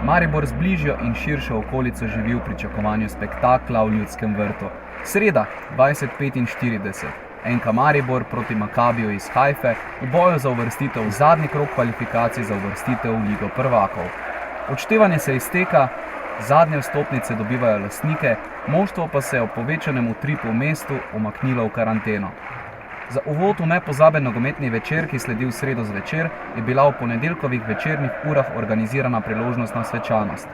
Maribor z bližjo in širšo okolico živi v pričakovanju spektakla v Ljudskem vrtu. Sreda, 20:45. NK Maribor proti Makabiju iz Hajfe v boju za uvrstitev v zadnji krog kvalifikacij za uvrstitev v Ligo prvakov. Odštevanje se izteka, zadnje vstopnice dobivajo lastnike, moštvo pa se je ob povečanem utripu v mestu umaknilo v karanteno. Za uvod v nepozaben nogometni večer, ki sledi v sredo zvečer, je bila v ponedeljkovih večernih urah organizirana priložnostna svečanost.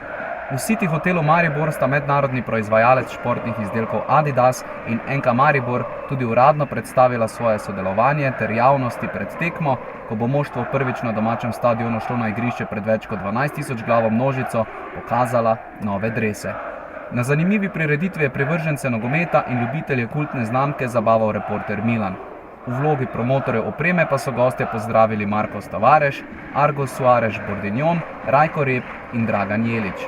V City hotelu Maribor sta mednarodni proizvajalec športnih izdelkov Adidas in NK Maribor tudi uradno predstavila svoje sodelovanje ter javnosti pred tekmo, ko bo moštvo prvič na domačem stadionu šlo na igrišče pred več kot 12.000 glavo množico, pokazala nove drese. Na zanimivi prireditvi je privržence nogometa in ljubitelje kultne znamke zabaval reporter Milan. V vlogi promotorjev opreme pa so gostje pozdravili Marcos Tavares, Argo Suarez Bordignon, Rajko Rep in Dragan Jelić.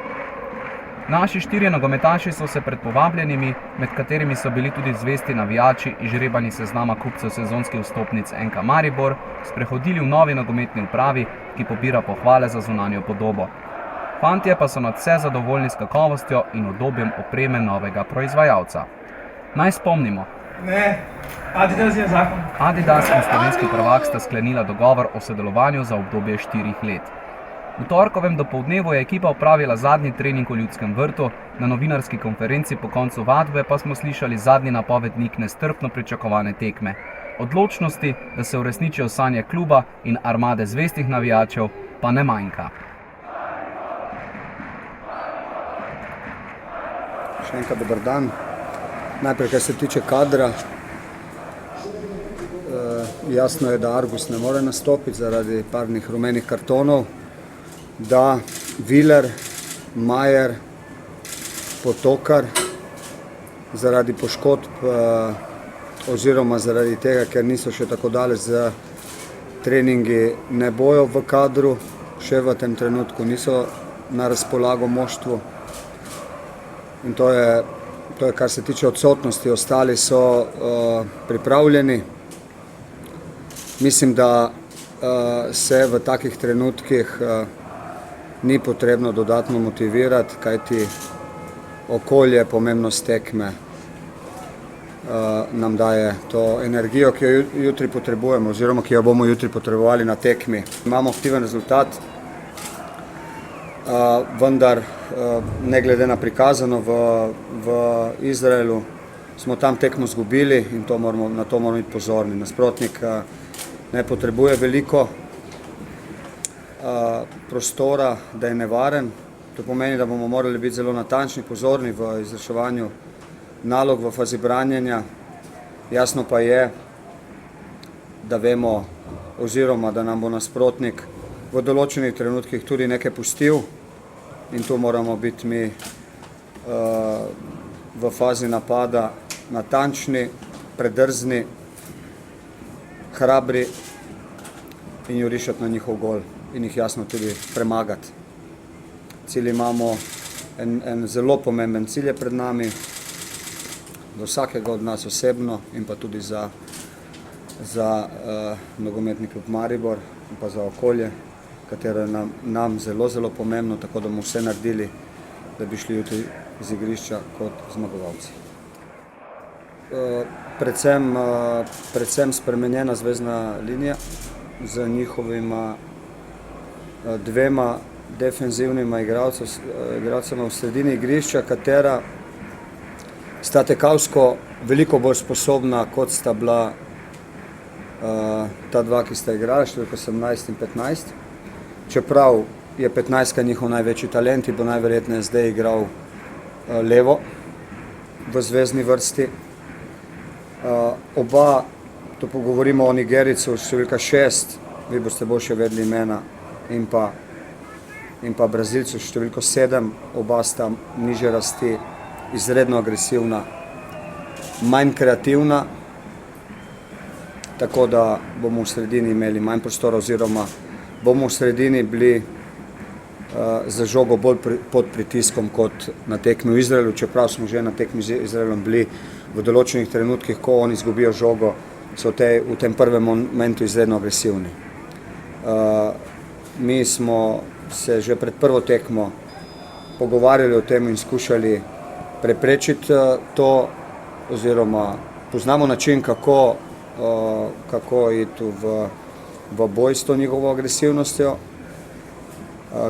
Naši štirje nogometaši so se pred povabljenimi, med katerimi so bili tudi zvesti navijači izžrebani seznama kupcev sezonskih vstopnic NK Maribor, sprehodili v novi nogometni upravi, ki pobira pohvale za zunanjo podobo. Fantje pa so nadvse zadovoljni s kakovostjo in udobjem opreme novega proizvajalca. Naj spomnimo. Adidas je zakon. Adidas in slovenski prvak sta sklenila dogovor o sodelovanju za obdobje 4 let. V torkovem dopoldnevu je ekipa opravila zadnji trening v Ljudskem vrtu, na novinarski konferenci po koncu vadbe pa smo slišali zadnji napovednik nestrpno pričakovane tekme. Odločnosti, da se uresničijo sanje kluba in armade zvestih navijačev, pa ne manjka. Še enkrat dober dan. Najprej, kar se tiče kadra, jasno je, da Argus ne more nastopiti zaradi parnih rumenih kartonov, da Viler, Majer, Potokar zaradi poškodb oziroma zaradi tega, ker niso še tako daleč za treningi, ne bojo v kadru, še v tem trenutku niso na razpolago moštvu. In to je, kar se tiče odsotnosti, ostali so pripravljeni. Mislim, da se v takih trenutkih ni potrebno dodatno motivirati, kajti okolje, pomembnost tekme nam daje to energijo, ki jo jutri potrebujemo, oziroma ki jo bomo jutri potrebovali na tekmi. Imamo aktiven rezultat, vendar ne glede na prikazano v Izraelu smo tam tekmo izgubili in na to moramo biti pozorni. Nasprotnik ne potrebuje veliko prostora, da je nevaren. To pomeni, da bomo morali biti zelo natančni, pozorni v izvrševanju nalog v fazi branjenja. Jasno pa je, da vemo oziroma da nam bo nasprotnik v določenih trenutkih tudi nekaj pustil in tu moramo biti mi v fazi napada natančni, predrzni, hrabri in jurišati na njihov gol in jih jasno tudi premagati. Cilj imamo, en zelo pomemben cilj je pred nami, do vsakega od nas osebno in pa tudi za nogometni klub Maribor in pa za okolje, katero je nam zelo, zelo pomembno, tako da bomo vse naredili, da bi šli jutri iz igrišča kot zmagovalci. Predvsem spremenjena zvezdna linija z njihovima dvema defenzivnima igralcema v sredini igrišča, katera sta tekavsko veliko bolj sposobna, kot sta bila ta dva, ki sta igrala, številka 18 in 15. Čeprav je 15 njihov največji talent in bo najverjetneje zdaj igral levo v zvezni vrsti. Oba, to pogovorimo o Nigericu, številka 6, vi boste bolj še vedeli imena, in pa Brazilcu, številko 7, oba sta niže rasti, izredno agresivna, manj kreativna, tako da bomo v sredini imeli manj prostora oziroma bomo v sredini bili za žogo bolj pod pritiskom kot na tekmi v Izraelu, čeprav smo že na tekmi z Izraelom bili v določenih trenutkih, ko oni izgubijo žogo, so v tem prvem momentu izredno agresivni. Mi smo se že pred prvo tekmo pogovarjali o tem in skušali preprečiti to, oziroma poznamo način, kako iti v boj s to njihovo agresivnostjo.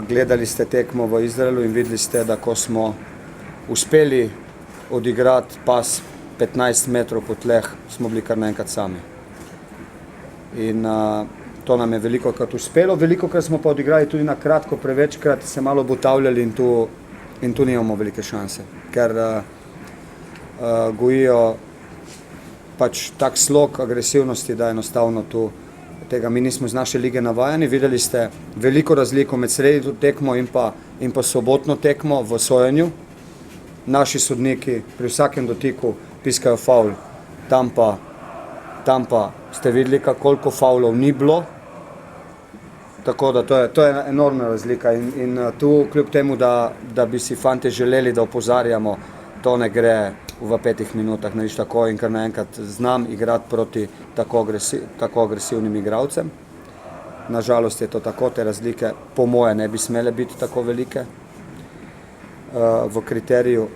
Gledali ste tekmo v Izraelu in videli ste, da ko smo uspeli odigrati pas 15 metrov po tleh, smo bili kar naenkrat sami. In to nam je velikokrat uspelo, velikokrat smo pa odigrali tudi na kratko, prevečkrat se malo obotavljali in tu nimamo velike šanse, ker gojijo pač tak slog agresivnosti, da enostavno tu tega mi nismo z naše lige navajeni. Videli ste veliko razliko med srednjo tekmo in pa sobotno tekmo v sojenju. Naši sodniki pri vsakem dotiku piskajo faul, tam pa ste videli, koliko faulov ni bilo. Tako da to je enormna razlika in tu kljub temu, da bi si fante želeli, da opozarjamo, to ne gre v 5 minutah, ne viš tako in kar naenkrat znam igrati proti tako agresivnim igralcem. Nažalost je to tako, te razlike po moje ne bi smele biti tako velike v kriteriju,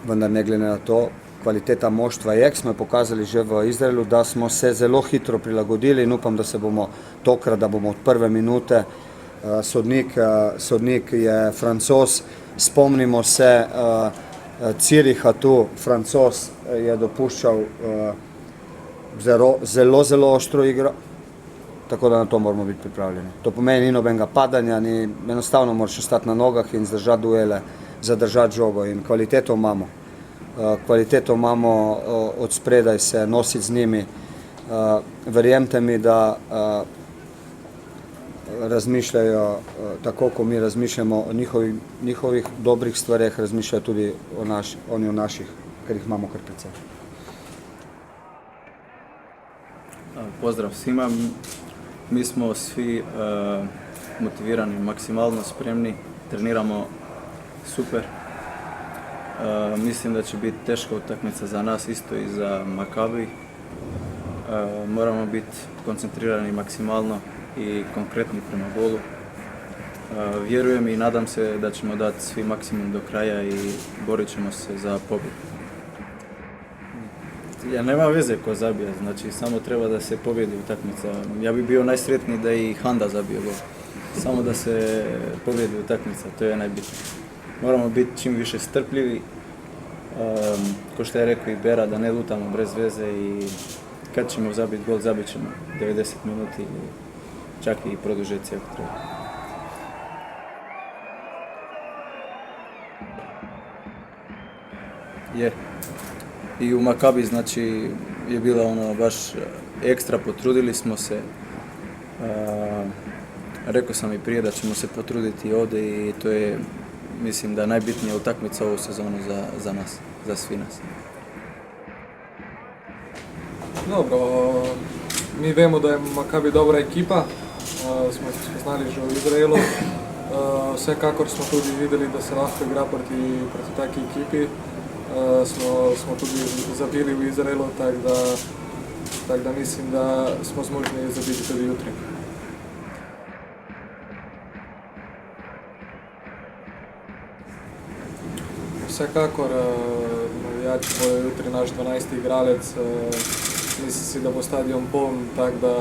vendar ne glede na to, kvaliteta moštva je, smo pokazali že v Izraelu, da smo se zelo hitro prilagodili in upam, da se bomo tokrat, da bomo od prve minute, sodnik je Francoz, spomnimo se Züricha tu, Francoz je dopuščal zelo oštro igro, tako da na to moramo biti pripravljeni. To pomeni ni nobenega padanja, enostavno moraš ostati na nogah in zdržati duele, zadržati žogo in kvaliteto imamo od spredaj se nositi z njimi. Verjemite mi, da razmišljajo tako, ko mi razmišljamo o njihovih dobrih stvareh, razmišljajo tudi oni o naših, ker jih imamo kar precej. Pozdrav svima, mi smo svi motivirani, maksimalno spremni, treniramo super. Mislim da će biti teška utakmica za nas, isto i za Makabi. Moramo biti koncentrirani maksimalno i konkretni prema golu. Vjerujem i nadam se da ćemo dati svi maksimum do kraja i borit ćemo se za pobjedu. Ja, nema veze ko zabija, znači samo treba da se pobjedi utakmica. Ja bi bio najsretniji da i Handa zabije gol. Samo da se pobjedi utakmica, to je najbitnije. Moramo biti čim više strpljivi, ko što je rekao i Bera, da ne lutamo bez veze i kad ćemo zabiti gol, zabit ćemo 90 minuti ili čak i produžeci ako treba. Je. I u Makabi znači je bila baš ekstra, potrudili smo se. Rekao sam i prije da ćemo se potruditi ovdje i to je, mislim, da najbitnija utakmica ovu sezonu za nas, za svi nas. Dobro, mi vemo da je Makabi dobra ekipa, smo se spoznali že v Izraelu. Vsekakor smo tudi videli, da se lahko igra proti taki ekipi. Smo tudi zabili v Izraelu, tako da mislim, da smo zmožni zabiti tudi jutri. Vsekakor, navijači bojo jutri naš 12. igralec, mislim si, da bo stadion poln, tako da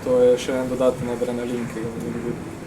to je še en dodaten adrenalin, ki ga bomo dobili.